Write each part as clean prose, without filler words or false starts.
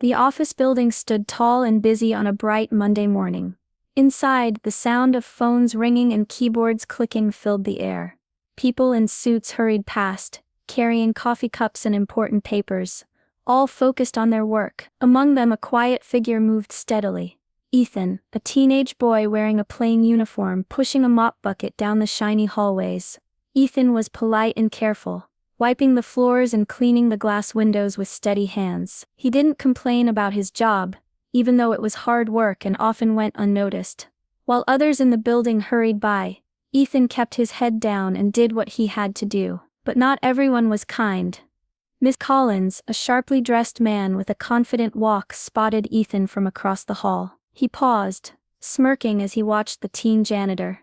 The office building stood tall and busy on a bright Monday morning. Inside, the sound of phones ringing and keyboards clicking filled the air. People in suits hurried past, carrying coffee cups and important papers, all focused on their work. Among them, a quiet figure moved steadily. Ethan, a teenage boy wearing a plain uniform, pushing a mop bucket down the shiny hallways. Ethan was polite and careful, wiping the floors and cleaning the glass windows with steady hands. He didn't complain about his job, even though it was hard work and often went unnoticed. While others in the building hurried by, Ethan kept his head down and did what he had to do. But not everyone was kind. Miss Collins, a sharply dressed man with a confident walk, spotted Ethan from across the hall. He paused, smirking as he watched the teen janitor.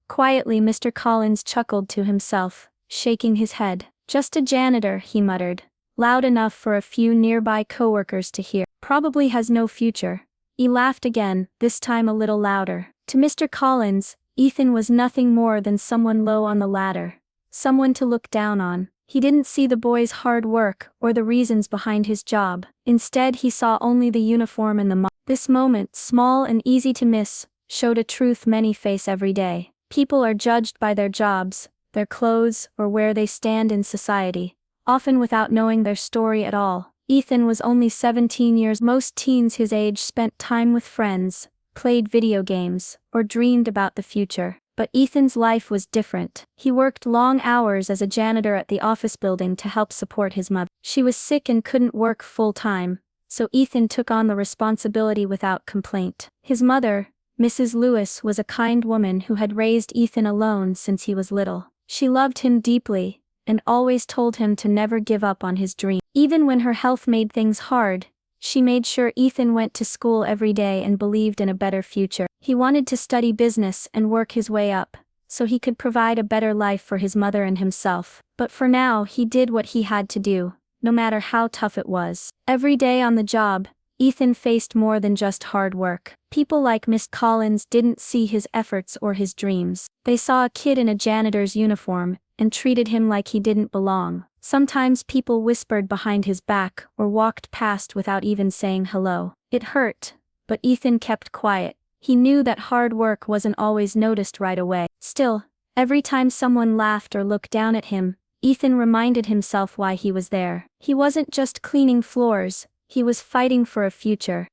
Quietly, Mr. Collins chuckled to himself, shaking his head. "Just a janitor," he muttered, loud enough for a few nearby coworkers to hear. "Probably has no future." He laughed again, this time a little louder. To Mr. Collins, Ethan was nothing more than someone low on the ladder, someone to look down on. He didn't see the boy's hard work or the reasons behind his job. Instead, he saw only the uniform and the mop. This moment, small and easy to miss, showed a truth many face every day. People are judged by their jobs, their clothes, or where they stand in society, often without knowing their story at all. Ethan was only 17 years. Most teens his age spent time with friends, played video games, or dreamed about the future. But Ethan's life was different. He worked long hours as a janitor at the office building to help support his mother. She was sick and couldn't work full-time, so Ethan took on the responsibility without complaint. His mother, Mrs. Lewis, was a kind woman who had raised Ethan alone since he was little. She loved him deeply, and always told him to never give up on his dream. Even when her health made things hard, she made sure Ethan went to school every day and believed in a better future. He wanted to study business and work his way up, so he could provide a better life for his mother and himself. But for now, he did what he had to do, no matter how tough it was. Every day on the job, Ethan faced more than just hard work. People like Miss Collins didn't see his efforts or his dreams. They saw a kid in a janitor's uniform, and treated him like he didn't belong. Sometimes people whispered behind his back or walked past without even saying hello. It hurt, but Ethan kept quiet. He knew that hard work wasn't always noticed right away. Still, every time someone laughed or looked down at him, Ethan reminded himself why he was there. He wasn't just cleaning floors, he was fighting for a future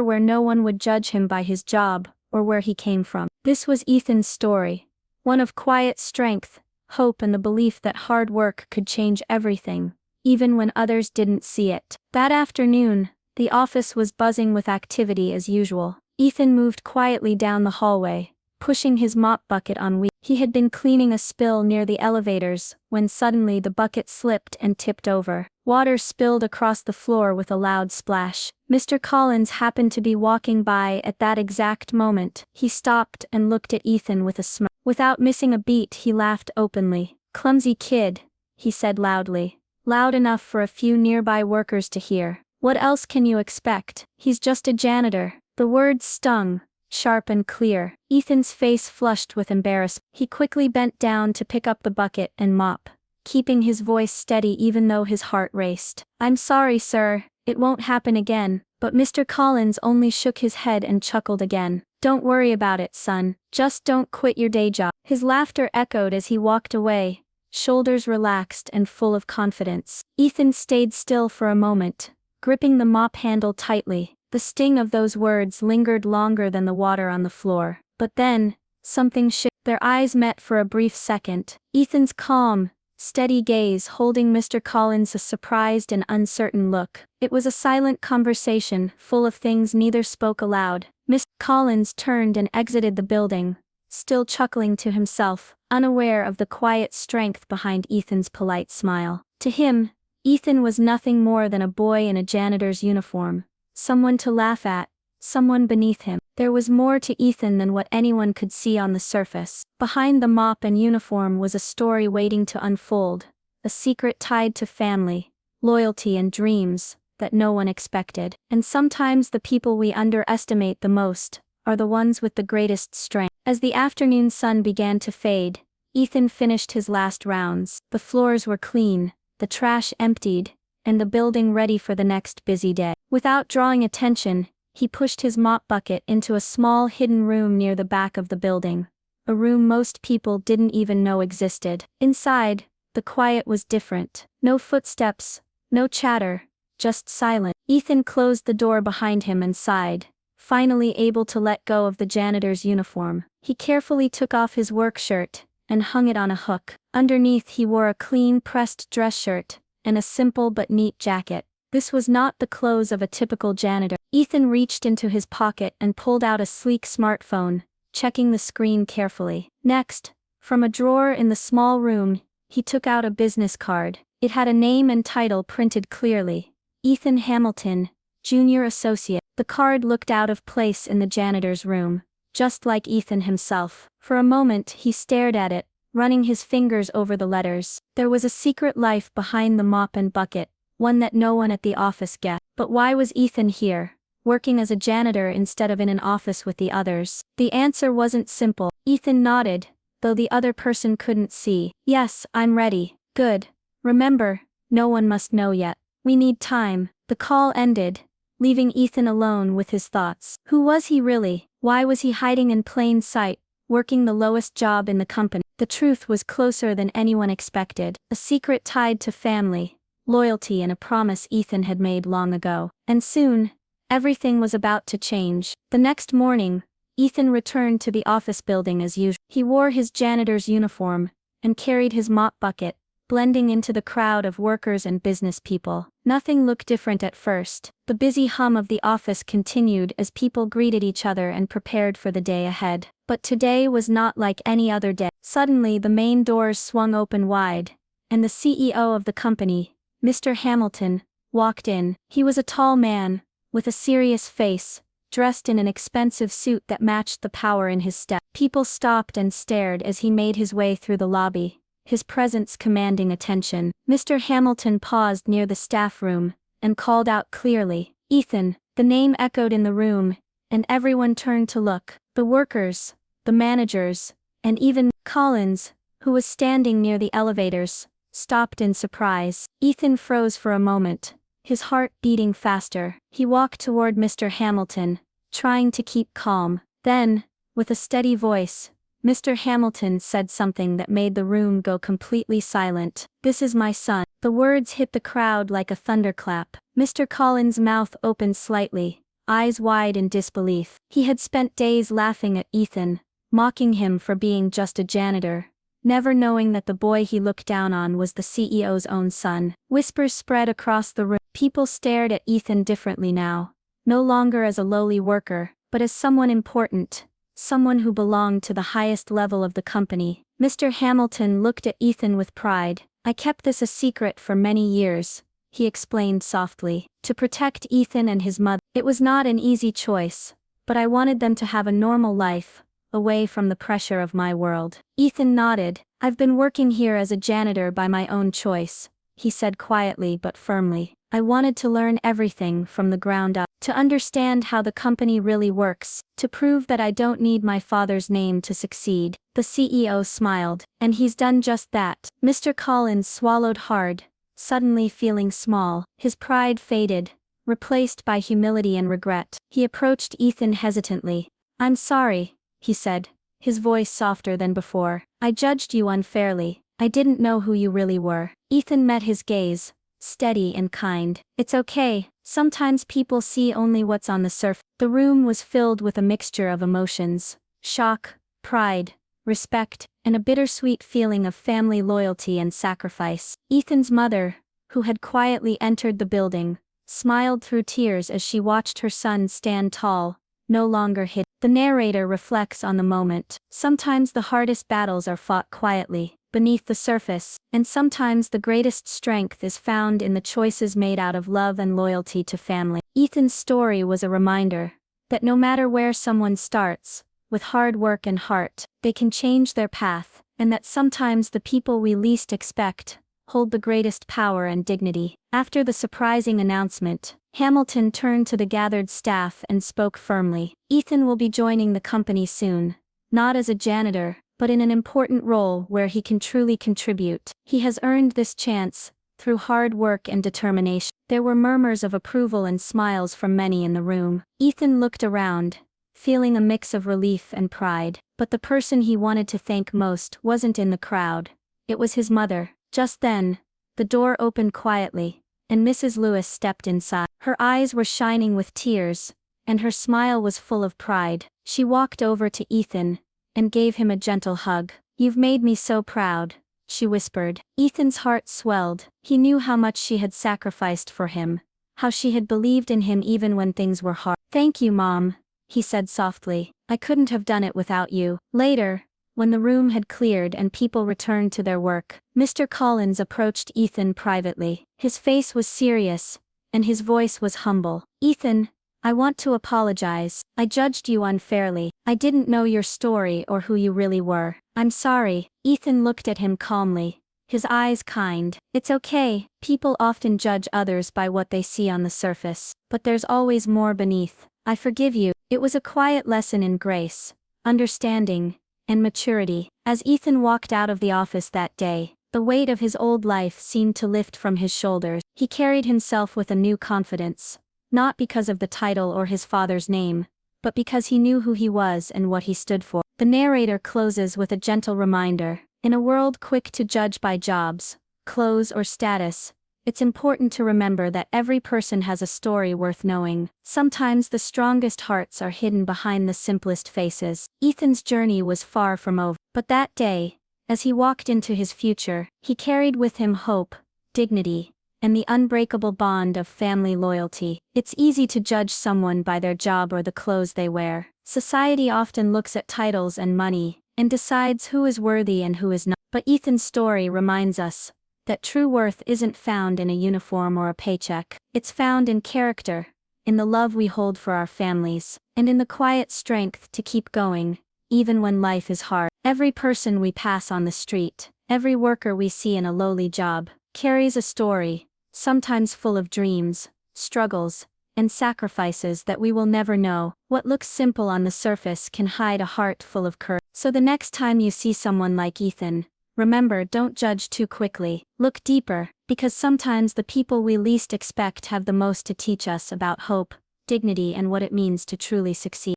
where no one would judge him by his job or where he came from. This was Ethan's story, one of quiet strength, hope, and the belief that hard work could change everything, even when others didn't see it. That afternoon, the office was buzzing with activity as usual. Ethan moved quietly down the hallway, pushing his mop bucket on wheels. He had been cleaning a spill near the elevators, when suddenly the bucket slipped and tipped over. Water spilled across the floor with a loud splash. Mr. Collins happened to be walking by at that exact moment. He stopped and looked at Ethan with a smirk. Without missing a beat, he laughed openly. "Clumsy kid," he said loudly, loud enough for a few nearby workers to hear. "What else can you expect? He's just a janitor." The words stung, sharp and clear. Ethan's face flushed with embarrassment. He quickly bent down to pick up the bucket and mop, keeping his voice steady even though his heart raced. "I'm sorry, sir, it won't happen again." But Mr. Collins only shook his head and chuckled again. "Don't worry about it, son. Just don't quit your day job." His laughter echoed as he walked away, shoulders relaxed and full of confidence. Ethan stayed still for a moment, gripping the mop handle tightly. The sting of those words lingered longer than the water on the floor. But then, something shifted. Their eyes met for a brief second. Ethan's calm, steady gaze holding Mr. Collins' a surprised and uncertain look. It was a silent conversation, full of things neither spoke aloud. Mr. Collins turned and exited the building, still chuckling to himself, unaware of the quiet strength behind Ethan's polite smile. To him, Ethan was nothing more than a boy in a janitor's uniform, someone to laugh at, someone beneath him. There was more to Ethan than what anyone could see on the surface. Behind the mop and uniform was a story waiting to unfold, a secret tied to family, loyalty, and dreams that no one expected. And sometimes the people we underestimate the most are the ones with the greatest strength. As the afternoon sun began to fade, Ethan finished his last rounds. The floors were clean, the trash emptied, and the building ready for the next busy day. Without drawing attention, he pushed his mop bucket into a small hidden room near the back of the building. A room most people didn't even know existed. Inside, the quiet was different. No footsteps, no chatter, just silence. Ethan closed the door behind him and sighed, finally able to let go of the janitor's uniform. He carefully took off his work shirt and hung it on a hook. Underneath he wore a clean pressed dress shirt and a simple but neat jacket. This was not the clothes of a typical janitor. Ethan reached into his pocket and pulled out a sleek smartphone, checking the screen carefully. Next, from a drawer in the small room, he took out a business card. It had a name and title printed clearly: Ethan Hamilton, Junior Associate. The card looked out of place in the janitor's room, just like Ethan himself. For a moment he stared at it, running his fingers over the letters. There was a secret life behind the mop and bucket, one that no one at the office guessed. But why was Ethan here, working as a janitor instead of in an office with the others? The answer wasn't simple. Ethan nodded, though the other person couldn't see. Yes, I'm ready. Good. Remember, no one must know yet. We need time. The call ended, leaving Ethan alone with his thoughts. Who was he really? Why was he hiding in plain sight, working the lowest job in the company? The truth was closer than anyone expected. A secret tied to family, loyalty, and a promise Ethan had made long ago. And soon, everything was about to change. The next morning, Ethan returned to the office building as usual. He wore his janitor's uniform and carried his mop bucket, blending into the crowd of workers and business people. Nothing looked different at first. The busy hum of the office continued as people greeted each other and prepared for the day ahead. But today was not like any other day. Suddenly the main doors swung open wide, and the CEO of the company, Mr. Hamilton, walked in. He was a tall man, with a serious face, dressed in an expensive suit that matched the power in his step. People stopped and stared as he made his way through the lobby, his presence commanding attention. Mr. Hamilton paused near the staff room and called out clearly, "Ethan." The name echoed in the room, and everyone turned to look. The workers, the managers, and even Collins, who was standing near the elevators, stopped in surprise. Ethan froze for a moment, his heart beating faster. He walked toward Mr. Hamilton, trying to keep calm. Then, with a steady voice, Mr. Hamilton said something that made the room go completely silent. "This is my son." The words hit the crowd like a thunderclap. Mr. Collins' mouth opened slightly, eyes wide in disbelief. He had spent days laughing at Ethan, mocking him for being just a janitor, never knowing that the boy he looked down on was the CEO's own son. Whispers spread across the room. People stared at Ethan differently now, no longer as a lowly worker, but as someone important, someone who belonged to the highest level of the company. Mr. Hamilton looked at Ethan with pride. "I kept this a secret for many years," he explained softly, "to protect Ethan and his mother. It was not an easy choice, but I wanted them to have a normal life, away from the pressure of my world." Ethan nodded. "I've been working here as a janitor by my own choice," he said quietly but firmly. "I wanted to learn everything from the ground up, to understand how the company really works, to prove that I don't need my father's name to succeed." The CEO smiled. "And he's done just that." Mr. Collins swallowed hard, suddenly feeling small. His pride faded, replaced by humility and regret. He approached Ethan hesitantly. "I'm sorry," he said, his voice softer than before. "I judged you unfairly. I didn't know who you really were." Ethan met his gaze, steady and kind. "It's okay, sometimes people see only what's on the surface." The room was filled with a mixture of emotions: shock, pride, respect, and a bittersweet feeling of family loyalty and sacrifice. Ethan's mother, who had quietly entered the building, smiled through tears as she watched her son stand tall, no longer hidden. The narrator reflects on the moment. Sometimes the hardest battles are fought quietly, beneath the surface, and sometimes the greatest strength is found in the choices made out of love and loyalty to family. Ethan's story was a reminder that no matter where someone starts, with hard work and heart, they can change their path, and that sometimes the people we least expect hold the greatest power and dignity. After the surprising announcement, Hamilton turned to the gathered staff and spoke firmly. "Ethan will be joining the company soon, not as a janitor, but in an important role where he can truly contribute. He has earned this chance, through hard work and determination." There were murmurs of approval and smiles from many in the room. Ethan looked around, feeling a mix of relief and pride, but the person he wanted to thank most wasn't in the crowd. It was his mother. Just then, the door opened quietly, and Mrs. Lewis stepped inside. Her eyes were shining with tears, and her smile was full of pride. She walked over to Ethan and gave him a gentle hug. "You've made me so proud," she whispered. Ethan's heart swelled. He knew how much she had sacrificed for him, how she had believed in him even when things were hard. "Thank you, Mom," he said softly. "I couldn't have done it without you." Later, when the room had cleared and people returned to their work, Mr. Collins approached Ethan privately. His face was serious, and his voice was humble. "Ethan, I want to apologize. I judged you unfairly. I didn't know your story or who you really were. I'm sorry." Ethan looked at him calmly, his eyes kind. "It's okay. People often judge others by what they see on the surface, but there's always more beneath. I forgive you." It was a quiet lesson in grace, understanding, and maturity. As Ethan walked out of the office that day, the weight of his old life seemed to lift from his shoulders. He carried himself with a new confidence, not because of the title or his father's name, but because he knew who he was and what he stood for. The narrator closes with a gentle reminder: in a world quick to judge by jobs, clothes, or status, it's important to remember that every person has a story worth knowing. Sometimes the strongest hearts are hidden behind the simplest faces. Ethan's journey was far from over, but that day, as he walked into his future, he carried with him hope, dignity, and the unbreakable bond of family loyalty. It's easy to judge someone by their job or the clothes they wear. Society often looks at titles and money, and decides who is worthy and who is not. But Ethan's story reminds us that true worth isn't found in a uniform or a paycheck. It's found in character, in the love we hold for our families, and in the quiet strength to keep going, even when life is hard. Every person we pass on the street, every worker we see in a lowly job, carries a story, sometimes full of dreams, struggles, and sacrifices that we will never know. What looks simple on the surface can hide a heart full of courage. So the next time you see someone like Ethan, remember, don't judge too quickly. Look deeper, because sometimes the people we least expect have the most to teach us about hope, dignity, and what it means to truly succeed.